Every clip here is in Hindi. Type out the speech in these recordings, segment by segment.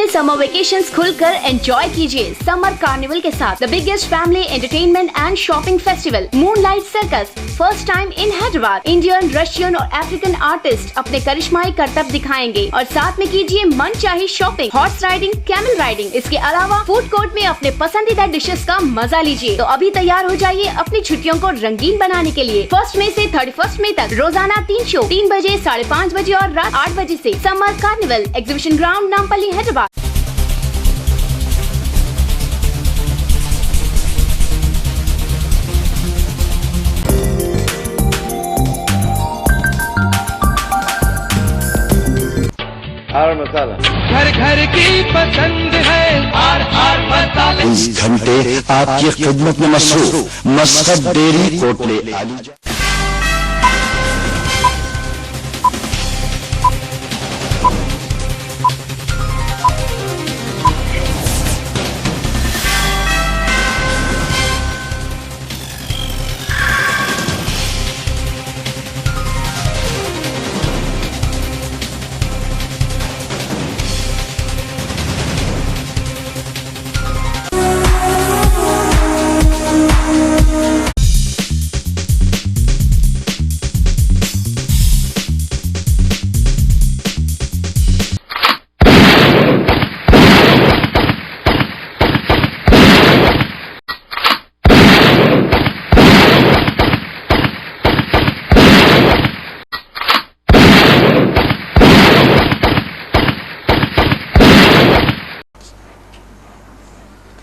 समर वेकेशंस खुलकर एंजॉय कीजिए समर कार्निवल के साथ। The biggest family entertainment and shopping festival moonlight circus, first time in Hyderabad. Indian, Russian और अफ्रीकन आर्टिस्ट अपने करिश्माई करतब दिखाएंगे और साथ में कीजिए मनचाही shopping, horse riding, camel riding. इसके अलावा फूड कोर्ट में अपने पसंदीदा डिशेस का मजा लीजिए। तो अभी तैयार हो जाइए अपनी छुट्टियों को रंगीन बनाने के लिए। 1 मई से 31 मई तक रोजाना 3 शो, 3 बजे, 5:30 बजे और रात 8 बजे से। Summer carnival, exhibition ground, Nampally, Hyderabad. आर मसाला घर घर की पसंद है आर मसाला। 20 घंटे आपकी खिदमत में मसरूफ मस्कत डेयरी कोटले आली।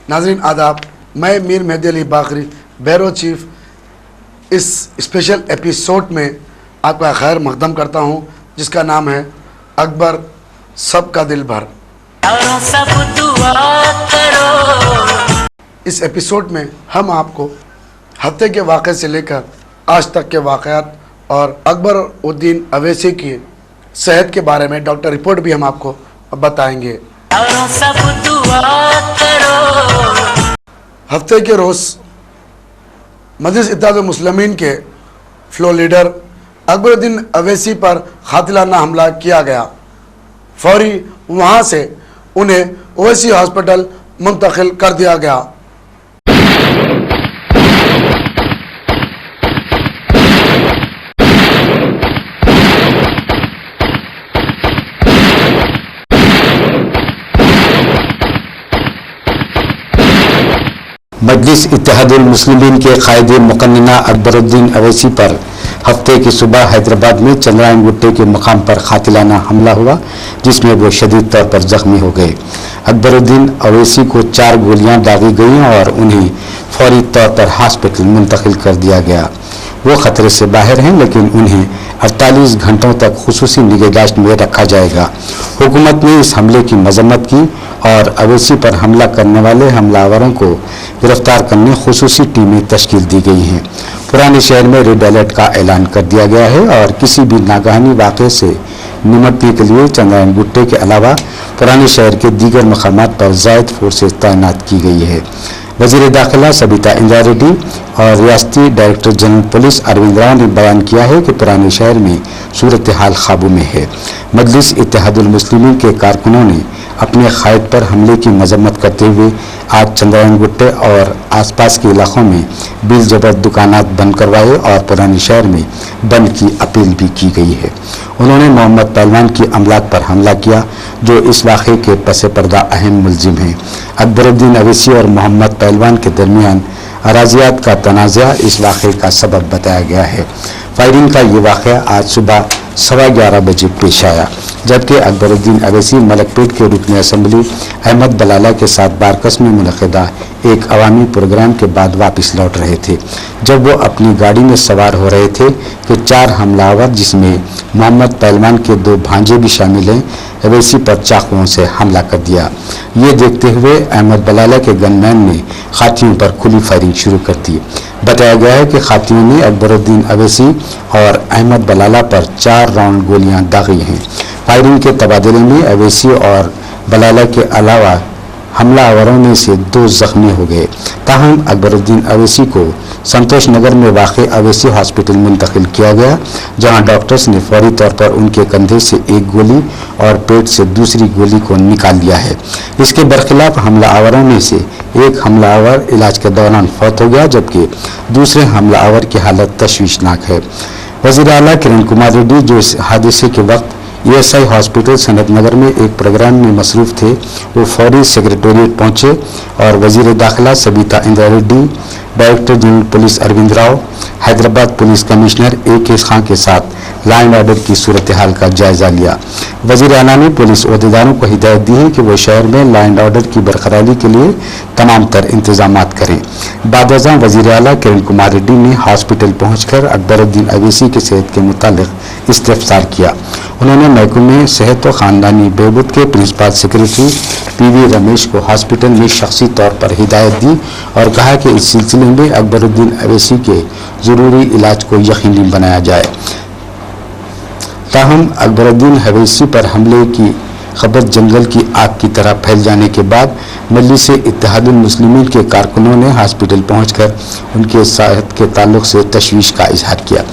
नाज़रीन आदाब, मैं मीर मेहदी अली बाकरी, ब्यूरो चीफ, इस स्पेशल एपिसोड में आपका खैर मकदम करता हूं, जिसका नाम है अकबर सबका दिल भर। इस एपिसोड में हम आपको हफ्ते के वाक़े से लेकर आज तक के वाक़यात और अकबर उद्दीन अवैसी की सेहत के बारे में डॉक्टर रिपोर्ट भी हम आपको बताएंगे। हफ्ते के रोज़ मजलिस इत्तेहाद मुस्लिमीन के फ्लो लीडर अकबरुद्दीन अवैसी पर कातिलाना हमला किया गया। फौरी वहां से उन्हें ओवैसी हॉस्पिटल मुंतकिल कर दिया गया। मजलिस इत्तेहादुल मुस्लिमीन के कायदे मुकन्नना अकबरुद्दीन अवैसी पर हफ्ते की सुबह हैदराबाद में चंद्रायन गुट्टे के मकाम पर कातिलाना हमला हुआ, जिसमें वो शदीद तौर पर जख्मी हो गए। अकबरुद्दीन अवैसी को 4 गोलियां दागी गईं और उन्हें फौरी तौर पर हॉस्पिटल मुंतकिल कर दिया गया। वो खतरे से बाहर हैं, लेकिन उन्हें 48 घंटों तक खुसूसी निगहदाश्त में रखा जाएगा। हुकूमत ने इस हमले की मजम्मत की और अवैसी पर हमला करने वाले हमलावरों को गिरफ्तार करने खुसूसी टीमें तश्कील दी गई हैं। पुराने शहर में रेड अलर्ट का ऐलान कर दिया गया है और किसी भी नागहानी वाक़े से निमटने के लिए चंद्रायन गुट्टे के अलावा पुराने शहर के दीगर मकामात पर ज़ायद फोर्सेस तैनात की गई है। वज़ीर दाखिला सबिता इंदिरा रेड्डी और रियासती director general police Arvind Rao ने बयान किया है कि पुराने शहर में सूरत हाल काबू में है। मजलिस इत्तेहादुल मुस्लिमीन के कारकुनों ने अपने कायद पर हमले की मजम्मत करते हुए आज चंद्रायन गुट्टे और आसपास के इलाकों में बिल जबर दुकानात बंद करवाए और पुराने शहर में बंद की अपील भी की गई है। उन्होंने मोहम्मद पहलवान की अमलाक पर हमला किया, जो इस वाक़े के पसे पर्दा अहम मुलजिम हैं। अकबरुद्दीन अवैसी और मोहम्मद पहलवान के दरमियान अराजियात का तनाज़ा इस वाक़े का सबब बताया गया है। फायरिंग का ये वाक़या आज सुबह 11:15 बजे पेश आया, जबकि अकबरुद्दीन अवैसी मलकपेट के रुकन असम्बली अहमद बलाला के साथ बारकस में मुनक़िदा एक अवामी प्रोग्राम के बाद वापस लौट रहे थे। जब वो अपनी गाड़ी में सवार हो रहे थे कि 4 हमलावर, जिसमें मोहम्मद पहलवान के 2 भांजे भी शामिल हैं, अवैसी पर चाकुओं से हमला कर दिया। ये देखते हुए अहमद बलाला के गनमैन ने खातियों पर खुली फायरिंग शुरू कर दी। बताया गया है कि खातियों ने अकबरुद्दीन अवैसी और अहमद बलाला पर 4 राउंड गोलियां दागी हैं। फायरिंग के तबादले में अवैसी और बलाला के अलावा हमलावरों में से 2 जख्मी हो गए। ताहम अकबरुद्दीन अवैसी को संतोष नगर में वाक़ अवैसी हॉस्पिटल मुंतकिल किया गया, जहां डॉक्टर्स ने फौरी तौर पर उनके कंधे से एक गोली और पेट से दूसरी गोली को निकाल लिया है। इसके बरखिलाफ हमलावरों में से एक हमलावर इलाज के दौरान फौत हो गया, जबकि दूसरे हमलावर की हालत तशवीशनाक है। वज़ीर आला किरण कुमार रेड्डी, जो इस हादसे के वक्त ESI हॉस्पिटल सनत नगर में एक प्रोग्राम में मसरूफ़ थे, वो फौरी सेक्रेटेरिएट पहुंचे और वज़ीर दाखिला Sabita Indira Reddy, director general police Arvind Rao, Hyderabad police commissioner AK Khan के साथ लॉ एंड ऑर्डर की सूरत हाल का जायजा लिया। वज़ीर आला ने पुलिस अहदेदारों को हिदायत दी है कि वो शहर में लॉ एंड ऑर्डर की बरकरारी के लिए तमाम तर इंतजामात करें। बाद-ए-आज़म वज़ीर आला किरण कुमार रेड्डी ने हॉस्पिटल पहुंचकर अकबरुद्दीन अवैसी की सेहत के मुतालिक इस्तफसार किया। उन्होंने महकमे सेहत व ख़ानदानी बहबूद के प्रिंसिपल सेक्रेटरी PV रमेश को हॉस्पिटल में शख्सी तौर पर हिदायत दी और कहा कि इस सिलसिले में अकबरुद्दीन अवैसी के ज़रूरी इलाज को यकीनी बनाया जाए। ताहम अकबरुद्दीन अवैसी पर हमले की खबर जंगल की आग की तरह फैल जाने के बाद मजलिस इत्तेहादुल मुस्लिमीन के कारकुनों ने हॉस्पिटल पहुंचकर उनके सेहत के ताल्लुक से तशवीश का इजहार किया।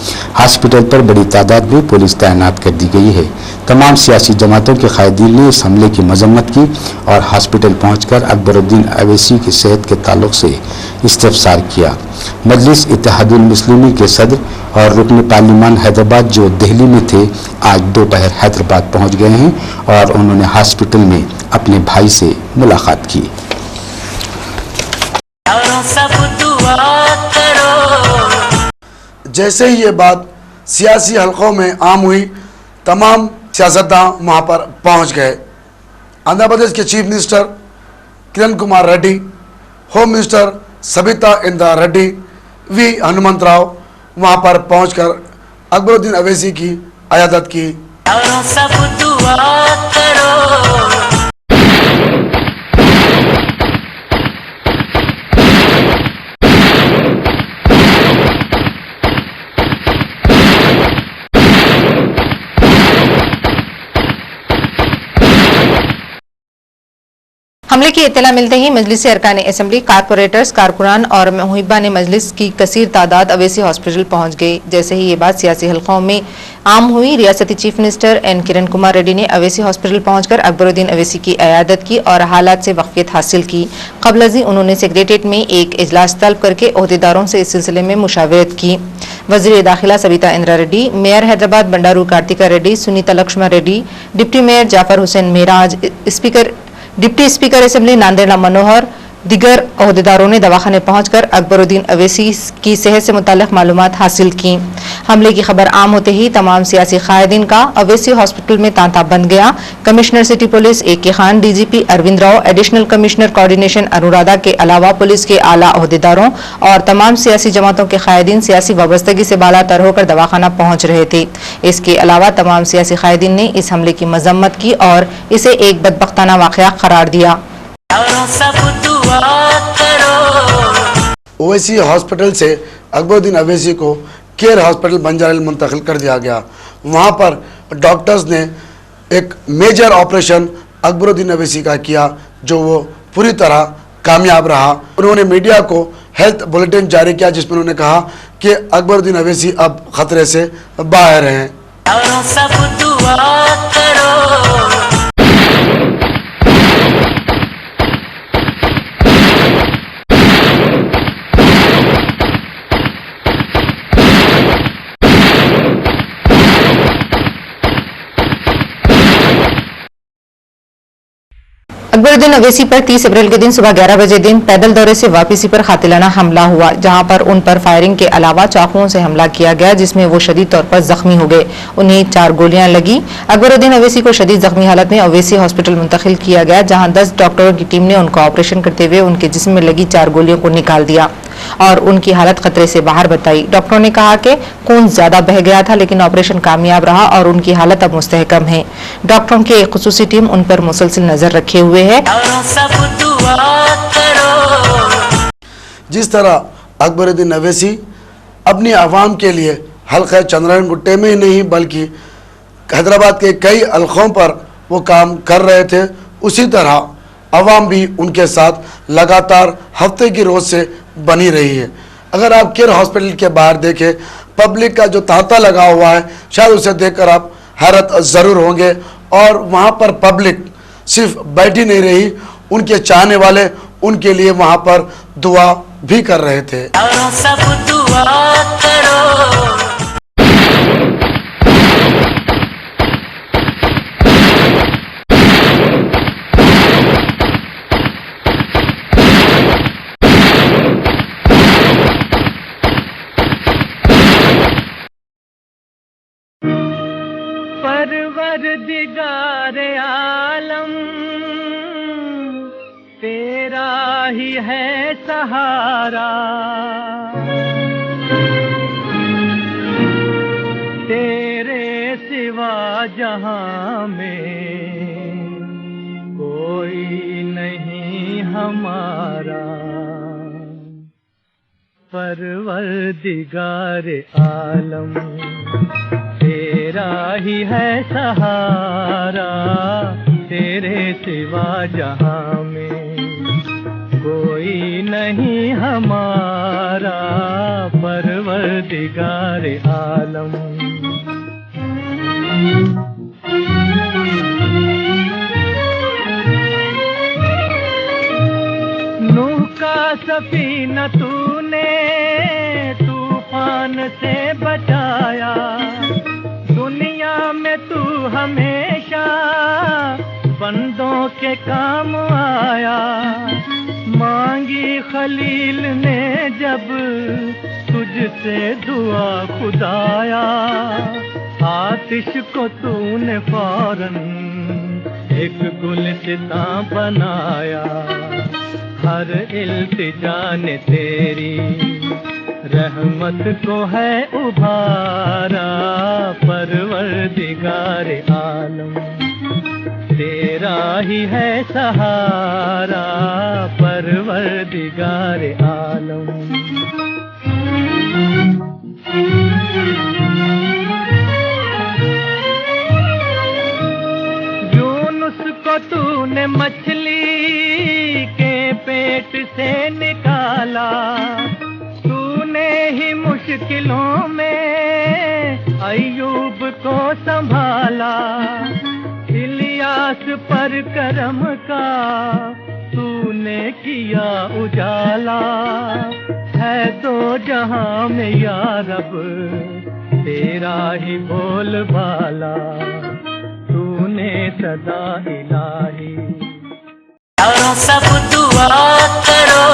हॉस्पिटल पर बड़ी तादाद में पुलिस तैनात कर दी गई है। तमाम सियासी जमातों के कायदीन ने इस हमले की मजम्मत की और हॉस्पिटल पहुंचकर अकबरुद्दीन अवैसी की सेहत के ताल्लुक से इस्तफसार किया। मजलिस इत्तेहादुल मुस्लिमीन के सदर और रुकन पार्लिमान हैदराबाद, जो दिल्ली में थे, आज दोपहर हैदराबाद पहुंच गए हैं और उन्होंने हॉस्पिटल में अपने भाई से मुलाकात की। जैसे ही ये बात सियासी हलकों में आम हुई, तमाम सियासतदान वहाँ पर पहुँच गए। आंध्र प्रदेश के chief minister Kiran Kumar Reddy, home minister Sabita Indira Reddy, V Hanumantha Rao वहाँ पर पहुँचकर अकबरुद्दीन अवैसी की अयादत की। हमले की इत्तला मिलते ही मजलिस अरकान असम्बली, कारपोरेटर्स, कारकुनान और मुहिबान मजलिस की कसीर तादाद अवैसी हॉस्पिटल पहुंच गई। जैसे ही ये बात सियासी हलकों में आम हुई, रियासती चीफ मिनिस्टर N किरण कुमार रेड्डी ने अवैसी हॉस्पिटल पहुंचकर अकबरुद्दीन अवैसी की अयादत की और हालात से वाक़फियत हासिल की। क़ब्ल उन्होंने सेक्रेटेरिएट में एक इजलास तलब करके अहदेदारों से इस सिलसिले में मुशावरत की। वज़ीर दाखिला Sabita Indira Reddy, mayor Hyderabad Bandaru Karthika Reddy, Sunitha Laxman Reddy, deputy mayor Jafar Hussain Meraj, deputy speaker assembly Nanded Manohar, दिगर अहदेदारों ने दवाखाने पहुंचकर अकबरुद्दीन अवैसी की सेहत से मुताल्लिक मालूमात हासिल की। हमले की खबर आम होते ही तमाम सियासी कायदीन का अवैसी हॉस्पिटल में तांता बन गया। Commissioner city police AK Khan, DGP Arvind Rao, additional commissioner coordination Anuradha के अलावा पुलिस के आला अहदेदारों और तमाम सियासी जमातों के कायदीन सियासी वाबस्तगी से बालातर होकर दवाखाना पहुंच रहे थे। इसके अलावा तमाम सियासी कायदीन ने इस हमले की मजम्मत की और इसे एक बदबख्ताना वाक़या करार दिया। ओवैसी हॉस्पिटल से अकबरुद्दीन अवैसी को केयर हॉस्पिटल बंजारा हिल मुंतकिल कर दिया गया। वहाँ पर डॉक्टर्स ने एक मेजर ऑपरेशन अकबरुद्दीन अवैसी का किया, जो वो पूरी तरह कामयाब रहा। उन्होंने मीडिया को हेल्थ बुलेटिन जारी किया, जिसमें उन्होंने कहा कि अकबरुद्दीन अवैसी अब खतरे से बाहर हैं। अकबरुद्दीन अवैसी पर 30 अप्रैल के दिन सुबह 11 बजे दिन पैदल दौरे से वापसी पर कातिलाना हमला हुआ, जहां पर उन पर फायरिंग के अलावा चाकुओं से हमला किया गया, जिसमें वो शदीद तौर पर जख्मी हो गए। उन्हें 4 गोलियां लगी। अकबरुद्दीन अवैसी को शदीद जख्मी हालत में अवैसी हॉस्पिटल मुंतकिल किया गया, जहां 10 डॉक्टरों की टीम ने उनका ऑपरेशन करते हुए उनके जिस्म में लगी 4 गोलियों को निकाल दिया और उनकी हालत खतरे से बाहर बताई। डॉक्टरों ने कहा कि खून ज्यादा बह गया था, लेकिन ऑपरेशन कामयाब रहा और उनकी हालत अब मुस्तहकम है। डॉक्टरों की एक खुसूसी टीम उन पर मुसलसल नजर रखे हुए है। जिस तरह अकबरुद्दीन अवैसी अपनी आवाम के लिए हल्का चंद्रायन गुट्टे में ही नहीं बल्कि हैदराबाद के कई हलकों पर वो काम कर रहे थे, उसी तरह अवाम भी उनके साथ लगातार हफ्ते की रोज से बनी रही है। अगर आप केयर हॉस्पिटल के बाहर देखें, पब्लिक का जो तांता लगा हुआ है, शायद उसे देखकर आप हैरत ज़रूर होंगे। और वहाँ पर पब्लिक सिर्फ बैठी नहीं रही, उनके चाहने वाले उनके लिए वहाँ पर दुआ भी कर रहे थे। सब दुआ करो। परवरदिगारे आलम तेरा ही है सहारा, तेरे सिवा जहां में कोई नहीं हमारा। परवरदिगारे आलम तेरा ही है सहारा, तेरे सिवा जहां में कोई नहीं हमारा। परवरदिगारे आलम नूह का सफीना तूने तूफान से बचाया, दुनिया में तू हमेशा बंदों के काम आया। मांगी खलील ने जब तुझसे दुआ खुदाया, आतिश को तूने फौरन एक गुलसिता बनाया। हर इल्तिजा ने तेरी रहमत को है उभारा। परवरदिगारे आलम तेरा ही है सहारा। परवरदिगारे आलम यूनुस को तूने मछली के पेट से निकाला, तूने ही मुश्किलों में अय्यूब को संभाला। इलियास पर करम का तूने किया उजाला, है तो जहां में या रब तेरा ही बोलबाला। तूने सदा इलाही सब दुआ करो।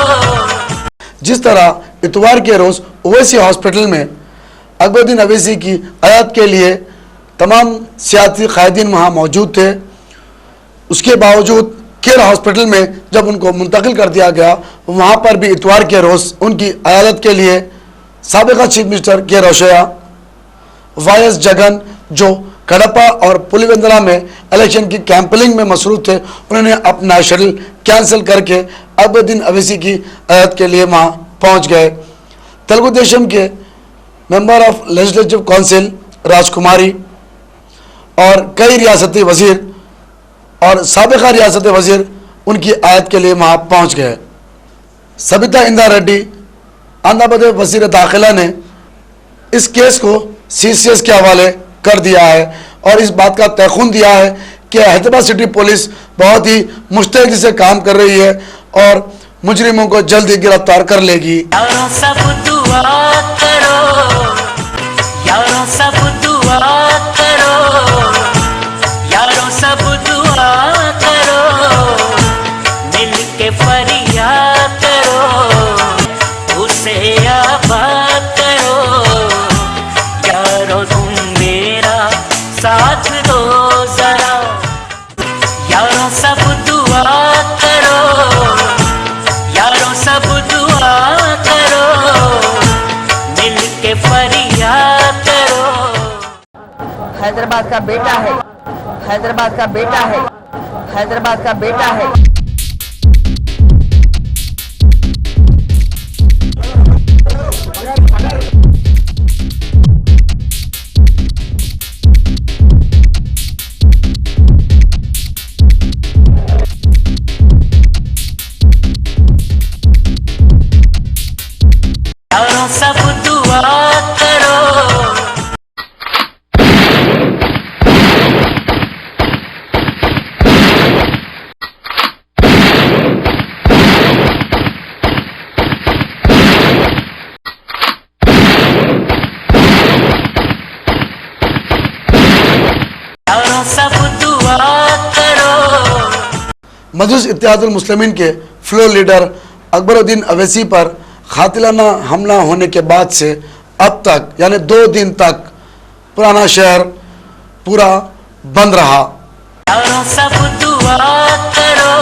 जिस तरह इतवार के रोज ओवैसी हॉस्पिटल में अकबरुद्दीन अवैसी की आयात के लिए तमाम सियासी कायदीन वहाँ मौजूद थे, उसके बावजूद केयर हॉस्पिटल में जब उनको मुंतकिल कर दिया गया, वहाँ पर भी इतवार के रोज़ उनकी अयादत के लिए साबिका चीफ मिनिस्टर के रोशया, वायस जगन जो कडप्पा और पुलिवेंदरा में इलेक्शन की कैंपेनिंग में मसरूफ थे, उन्होंने अपना शेड्यूल कैंसिल करके अकबरुद्दीन अवैसी की अयादत के लिए वहाँ पहुँच गए। तेलुगु देशम के मेंबर ऑफ लेजिस्लेटिव काउंसिल राजकुमारी और कई रियासती वजीर और साबिका रियासती वजीर उनकी आयत के लिए वहाँ पहुँच गए। सबिता इंदा रेड्डी आंध्र प्रदेश वजीर दाखिला ने इस केस को CCS के हवाले कर दिया है और इस बात का तयखुन दिया है कि हैदराबाद सिटी पुलिस बहुत ही मुस्तैदी से काम कर रही है और मुजरिमों को जल्द ही गिरफ्तार कर लेगी। यारों सब दुआ करो, यारों सब दुआ करो, यारों सब दुआ करो, मिल के फरियाद करो, उसे आबाद करो। यारों तुम मेरा साथ दो जरा, यारों सब दुआ करो, यारों सब दुआ करो, मिल के फरियाद करो। हैदराबाद का बेटा है, हैदराबाद का बेटा है, हैदराबाद का बेटा है। मजलिस इत्तेहादुल मुस्लिमीन के फ्लोर लीडर अकबरुद्दीन अवैसी पर कातिलाना हमला होने के बाद से अब तक यानी 2 दिन तक पुराना शहर पूरा बंद रहा। यारों सब दुआ करो,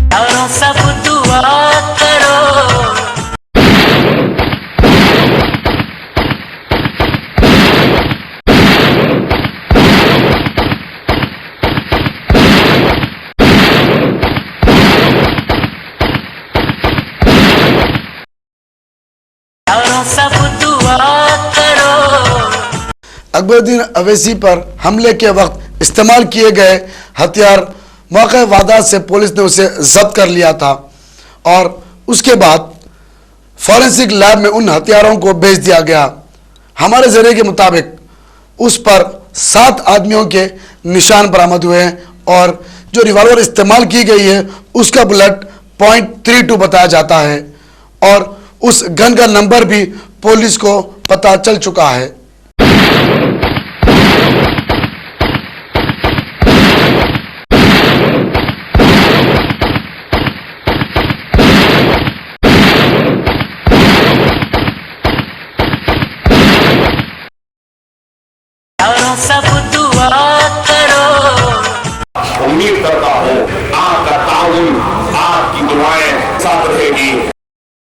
यारों सब दुआ करो, यारों सब दुआ करो। अकबरुद्दीन अवैसी पर हमले के वक्त इस्तेमाल किए गए हथियार मौके वारदात से पुलिस ने उसे जब्त कर लिया था और उसके बाद फॉरेंसिक लैब में उन हथियारों को भेज दिया गया। हमारे जरिए के मुताबिक उस पर 7 आदमियों के निशान बरामद हुए हैं और जो रिवॉल्वर इस्तेमाल की गई है उसका बुलेट .32 बताया जाता है और उस गन का नंबर भी पुलिस को पता चल चुका है। यारों सब दुआ करो, उम्मीद करता हूँ आपका ताउन, आपकी दुआएं साथ रहेगी।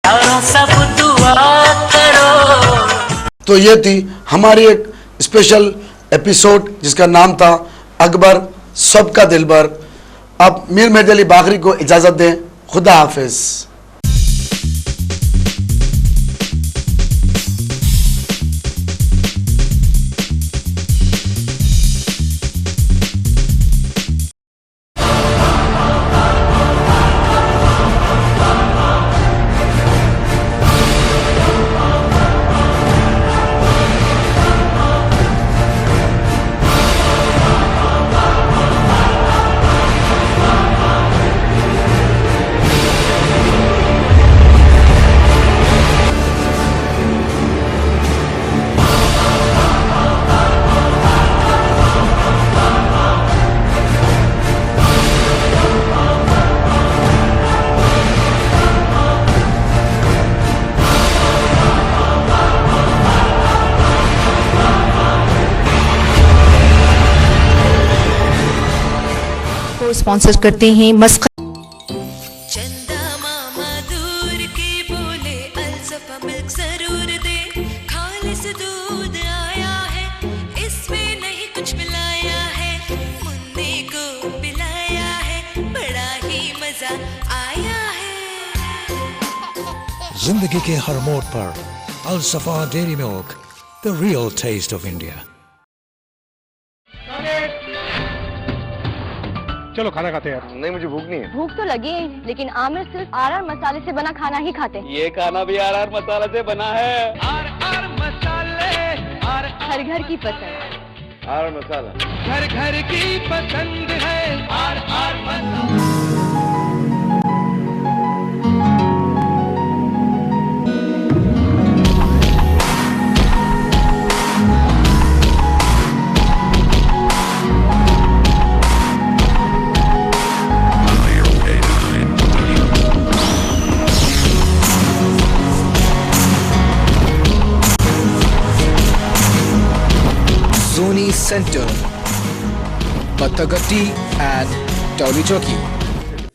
यारों सब दुआ करो। तो ये थी हमारी एक स्पेशल एपिसोड जिसका नाम था अकबर सबका दिलबर। अब मीर मेहदी अली बाकरी को इजाज़त दें। खुदा हाफिज। स्पॉन्सर करते हैं मस्क चंदा मामा दूर के बोले अल्सफा मिल्क जरूर दे, खालिस दूध आया है इसमें नहीं कुछ मिलाया है, मुन्ने को पिलाया है बड़ा ही मजा आया है। जिंदगी के हर मोड़ पर Alsafa dairy milk, the real taste of India. चलो खाना खाते हैं यार। नहीं, मुझे भूख नहीं है। भूख तो लगी है, लेकिन आमिर सिर्फ RR मसाले से बना खाना ही खाते हैं। ये खाना भी RR मसाला से बना है। RR मसाले, हर घर की पसंद। RR मसाला घर घर की पसंद है। RR masala. Center, Pathagatti and Toli Choki.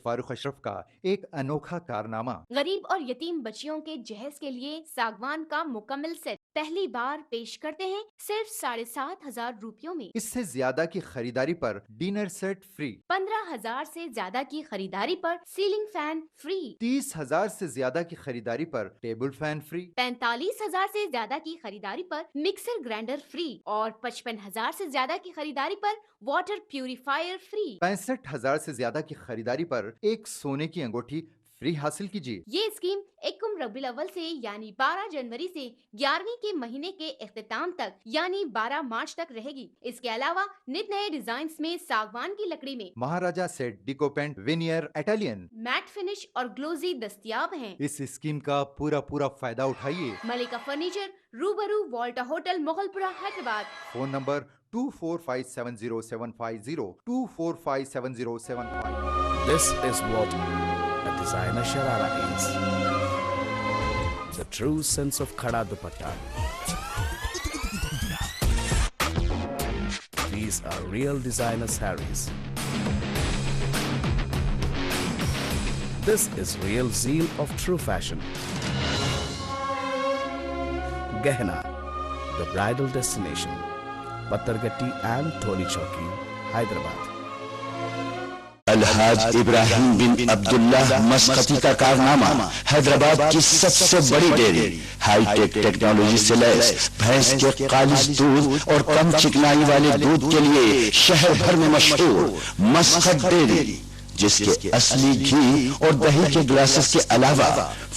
Farooq Ashraf का एक अनोखा कारनामा। गरीब और यतीम बच्चियों के जहेज के लिए सागवान का मुकम्मल सेट पहली बार पेश करते हैं सिर्फ 7,500 रुपयों में। इससे ज्यादा की खरीदारी पर डिनर सेट फ्री, 15,000 से ज्यादा की खरीदारी पर सीलिंग फैन फ्री, 30,000 से ज्यादा की खरीदारी पर टेबल फैन फ्री, 45,000 से ज्यादा की खरीदारी पर मिक्सर ग्राइंडर फ्री और 55,000 से ज्यादा की खरीदारी पर वाटर प्यूरिफायर फ्री। 65,000 से ज्यादा की खरीदारी पर एक सोने की अंगूठी फ्री हासिल कीजिए। ये स्कीम 1 रबीउल अव्वल से यानी 12 जनवरी से 11वीं के महीने के इख्तिताम तक यानी 12 मार्च तक रहेगी। इसके अलावा नित नए डिजाइन में सागवान की लकड़ी में महाराजा सेट, डिकोपेंट, विनियर, इटालियन, मैट फिनिश और ग्लोजी दस्तयाब हैं। इस स्कीम का पूरा फायदा उठाइए। मलिका फर्नीचर, रूबरू Volta hotel, Moghalpura, Hyderabad. Phone number 24570750, 24570750। This is what a designer sharara is. The true sense of khada dupatta. These are real designer sarees. This is real zeal of true fashion. Gehna, the bridal destination. Pathagatti and Toli Choki, Hyderabad. Alhaj Ibrahim bin Abdullah Maskati का कारनामा, हैदराबाद की सबसे बड़ी डेयरी, हाईटेक टेक्नोलॉजी से लैस भैंस के खालिस दूध और कम चिकनाई वाले दूध के लिए शहर भर में मशहूर मस्कत डेयरी, जिसके असली घी और दही के ग्लासेस के अलावा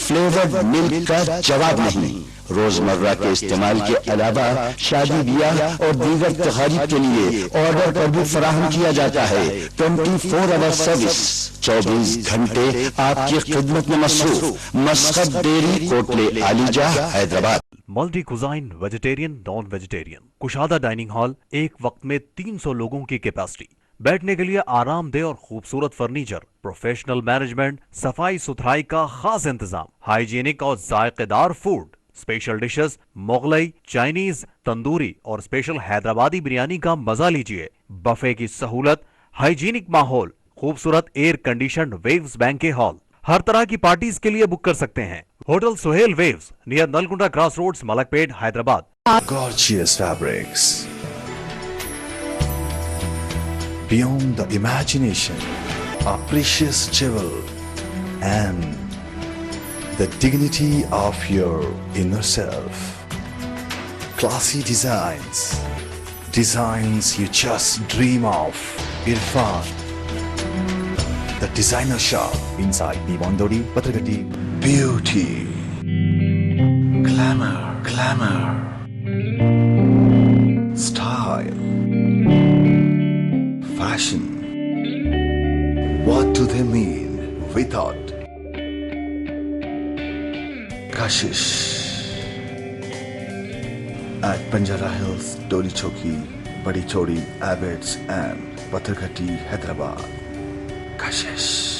फ्लेवर्ड मिल्क का जवाब नहीं। रोजमर्रा के इस्तेमाल के अलावा शादी ब्याह और दीगर तकारीब के लिए ऑर्डर पर भी फराहम किया जाता है। 24 आवर सर्विस, 24 घंटे आपकी खिदमत में मसरूफ। Muscat dairy, Kotla Alijah, Hyderabad. Multi cuisine, vegetarian, non vegetarian, कुशादा डाइनिंग हॉल, एक वक्त में 300 लोगों की कैपेसिटी, बैठने के लिए आरामदेह और खूबसूरत फर्नीचर, प्रोफेशनल मैनेजमेंट, सफाई सुथराई का खास इंतजाम, हाइजीनिक और जायकेदार food, special dishes, Mughlai, Chinese, tandoori और स्पेशल हैदराबादी बिरयानी का मजा लीजिए। बफे की सहूलत, हाइजीनिक माहौल, खूबसूरत air conditioned waves banquet hall, हर तरह की पार्टीज के लिए बुक कर सकते हैं। Hotel Suhail waves, near Nallakunta cross roads, Malakpet, Hyderabad. Gorgeous fabrics, beyond the imagination, a precious jewel, and the dignity of your inner self. Classy designs, designs you just dream of. Irfan, the designer shop inside Bivandori, Pathagatti. Beauty, glamour, style, fashion. What do they mean without Kashish? At Banjara Hills, Toli Choki, Badi Chodi, Abbots and Pathagatti, Hyderabad. Kashish.